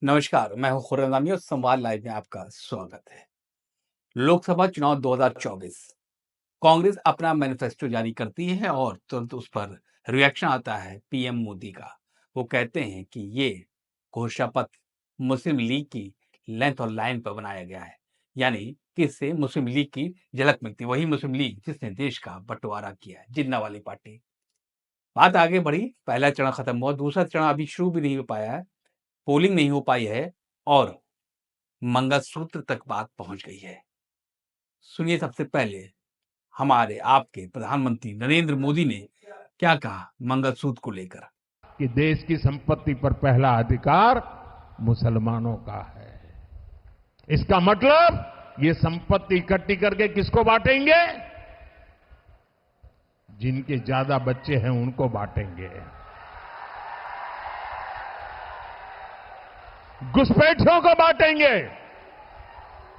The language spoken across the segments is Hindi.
नमस्कार, मैं हूं खुर्रम रामी और संवाद लाइव में आपका स्वागत है। लोकसभा चुनाव 2024 कांग्रेस अपना मैनिफेस्टो जारी करती है और तुरंत उस पर रिएक्शन आता है पीएम मोदी का। वो कहते हैं कि ये घोषणा पत्र मुस्लिम लीग की लेंथ और लाइन पर बनाया गया है, यानी कि इससे मुस्लिम लीग की झलक मिलती है। वही मुस्लिम लीग जिसने देश का बंटवारा किया है, जिन्ना वाली पार्टी। बात आगे बढ़ी, पहला चरण खत्म हुआ, दूसरा चरण अभी शुरू भी नहीं हो पाया है, पोलिंग नहीं हो पाई है और मंगलसूत्र तक बात पहुंच गई है। सुनिए सबसे पहले हमारे आपके प्रधानमंत्री नरेंद्र मोदी ने क्या कहा मंगलसूत्र को लेकर। कि देश की संपत्ति पर पहला अधिकार मुसलमानों का है। इसका मतलब ये संपत्ति इकट्ठी करके किसको बांटेंगे? जिनके ज्यादा बच्चे हैं उनको बांटेंगे। घुसपैठियों को बांटेंगे।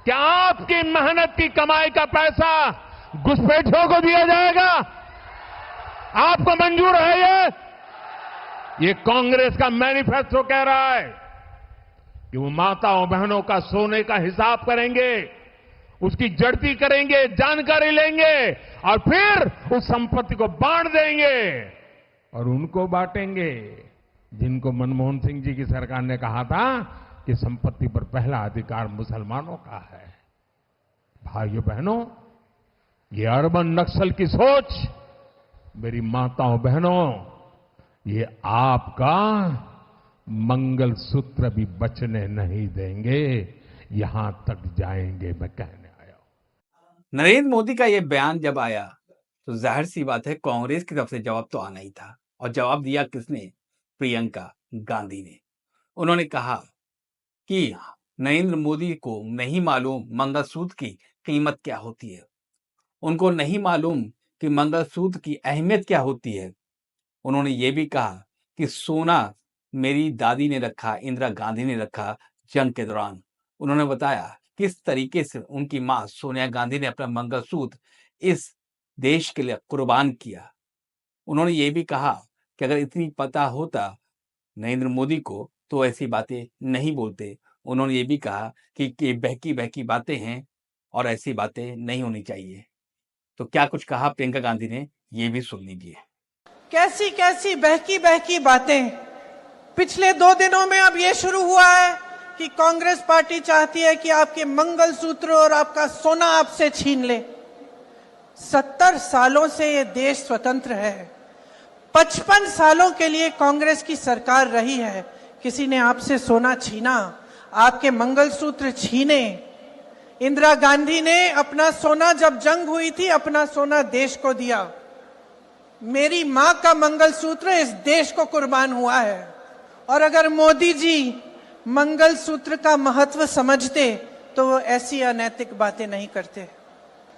क्या आपकी मेहनत की कमाई का पैसा घुसपैठियों को दिया जाएगा? आपको मंजूर है ये कांग्रेस का मैनिफेस्टो कह रहा है कि वो माताओं बहनों का सोने का हिसाब करेंगे, उसकी जड़ती करेंगे, जानकारी लेंगे और फिर उस संपत्ति को बांट देंगे। और उनको बांटेंगे जिनको मनमोहन सिंह जी की सरकार ने कहा था कि संपत्ति पर पहला अधिकार मुसलमानों का है। भाइयों बहनों, ये अर्बन नक्सल की सोच, मेरी माताओं बहनों, ये आपका मंगलसूत्र भी बचने नहीं देंगे, यहां तक जाएंगे, मैं कहने आया हूं। नरेंद्र मोदी का यह बयान जब आया तो जाहिर सी बात है कांग्रेस की तरफ से जवाब तो आना ही था। और जवाब दिया किसने? प्रियंका गांधी ने। उन्होंने कहा कि नरेंद्र मोदी को नहीं मालूम मंगलसूत्र की कीमत क्या होती है, उनको नहीं मालूम कि मंगलसूत्र की अहमियत क्या होती है। उन्होंने ये भी कहा कि सोना मेरी दादी ने रखा, इंदिरा गांधी ने रखा जंग के दौरान। उन्होंने बताया किस तरीके से उनकी मां सोनिया गांधी ने अपना मंगलसूत्र इस देश के लिए कुर्बान किया। उन्होंने ये भी कहा कि अगर इतनी पता होता नरेंद्र मोदी को तो ऐसी बातें नहीं बोलते। उन्होंने ये भी कहा कि बहकी बहकी बातें हैं और ऐसी बातें नहीं होनी चाहिए। तो क्या कुछ कहा प्रियंका गांधी ने, ये भी सुन लीजिए। कैसी कैसी बहकी बहकी बातें। पिछले 2 दिनों में अब ये शुरू हुआ है कि कांग्रेस पार्टी चाहती है कि आपके मंगलसूत्र और आपका सोना आपसे छीन ले। 70 सालों से ये देश स्वतंत्र है। 55 सालों के लिए कांग्रेस की सरकार रही है। किसी ने आपसे सोना छीना, आपके मंगलसूत्र छीने? इंदिरा गांधी ने अपना सोना, जब जंग हुई थी, अपना सोना देश को दिया। मेरी मां का मंगलसूत्र इस देश को कुर्बान हुआ है। और अगर मोदी जी मंगलसूत्र का महत्व समझते तो वो ऐसी अनैतिक बातें नहीं करते।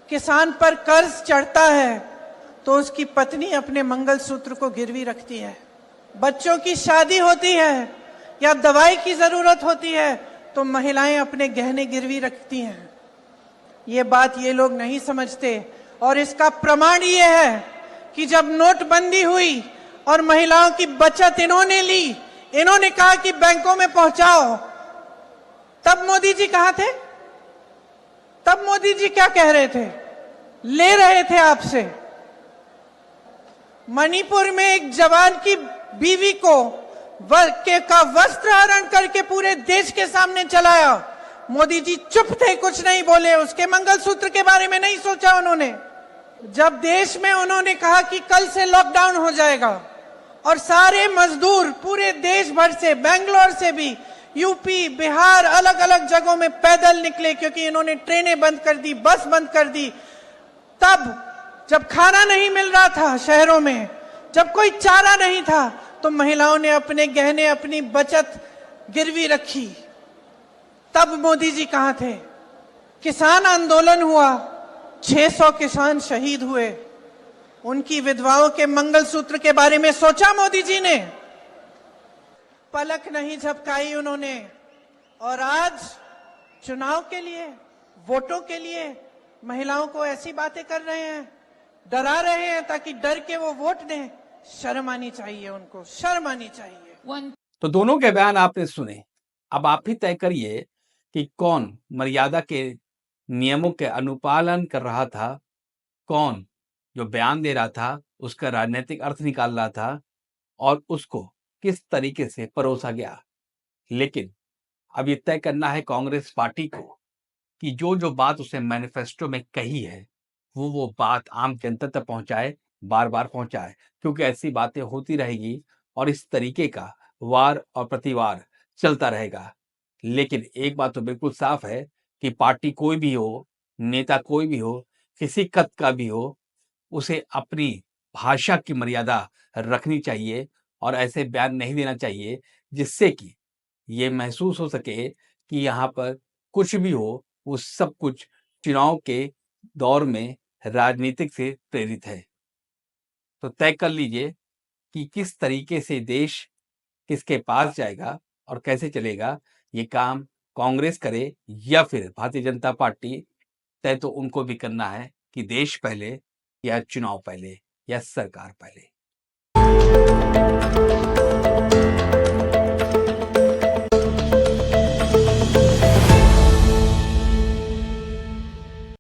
किसान पर कर्ज चढ़ता है तो उसकी पत्नी अपने मंगलसूत्र को गिरवी रखती है। बच्चों की शादी होती है या दवाई की जरूरत होती है तो महिलाएं अपने गहने गिरवी रखती हैं। ये बात ये लोग नहीं समझते। और इसका प्रमाण ये है कि जब नोटबंदी हुई और महिलाओं की बचत इन्होंने ली, इन्होंने कहा कि बैंकों में पहुंचाओ, तब मोदी जी कहां थे? तब मोदी जी क्या कह रहे थे? ले रहे थे आपसे। मणिपुर में एक जवान की बीवी को का वस्त्र हरण करके पूरे देश के सामने चलाया। मोदी जी चुप थे, कुछ नहीं बोले। उसके मंगलसूत्र के बारे में नहीं सोचा उन्होंने। जब देश में उन्होंने कहा कि कल से लॉकडाउन हो जाएगा और सारे मजदूर पूरे देश भर से, बेंगलोर से भी, यूपी, बिहार, अलग अलग जगहों में पैदल निकले क्योंकि इन्होंने ट्रेनें बंद कर दी, बस बंद कर दी। तब जब खाना नहीं मिल रहा था शहरों में, जब कोई चारा नहीं था, तो महिलाओं ने अपने गहने, अपनी बचत गिरवी रखी। तब मोदी जी कहां थे? किसान आंदोलन हुआ, 600 किसान शहीद हुए। उनकी विधवाओं के मंगलसूत्र के बारे में सोचा मोदी जी ने? पलक नहीं झपकाई उन्होंने। और आज चुनाव के लिए, वोटों के लिए महिलाओं को ऐसी बातें कर रहे हैं, डरा रहे हैं ताकि डर के वो वोट दें। शर्म आनी चाहिए उनको, शर्म आनी चाहिए। तो दोनों के बयान आपने सुने। अब आप ही तय करिए कि कौन मर्यादा के नियमों के अनुपालन कर रहा था, कौन जो बयान दे रहा था उसका राजनीतिक अर्थ निकाल रहा था और उसको किस तरीके से परोसा गया। लेकिन अब ये तय करना है कांग्रेस पार्टी को कि जो बात उसने मैनिफेस्टो में कही है वो बात आम जनता तक पहुंचाए, बार-बार पहुंचाए, क्योंकि ऐसी बातें होती रहेगी और इस तरीके का वार और प्रतिवार चलता रहेगा। लेकिन एक बात तो बिल्कुल साफ है कि पार्टी कोई भी हो, नेता कोई भी हो, किसी कद का भी हो, उसे अपनी भाषा की मर्यादा रखनी चाहिए और ऐसे बयान नहीं देना चाहिए जिससे कि ये महसूस हो सके कि यहाँ पर कुछ भी हो, वो सब कुछ चुनाव के दौर में राजनीतिक से प्रेरित है। तो तय कर लीजिए कि किस तरीके से देश किसके पास जाएगा और कैसे चलेगा। ये काम कांग्रेस करे या फिर भारतीय जनता पार्टी, तय तो उनको भी करना है कि देश पहले या चुनाव पहले या सरकार पहले।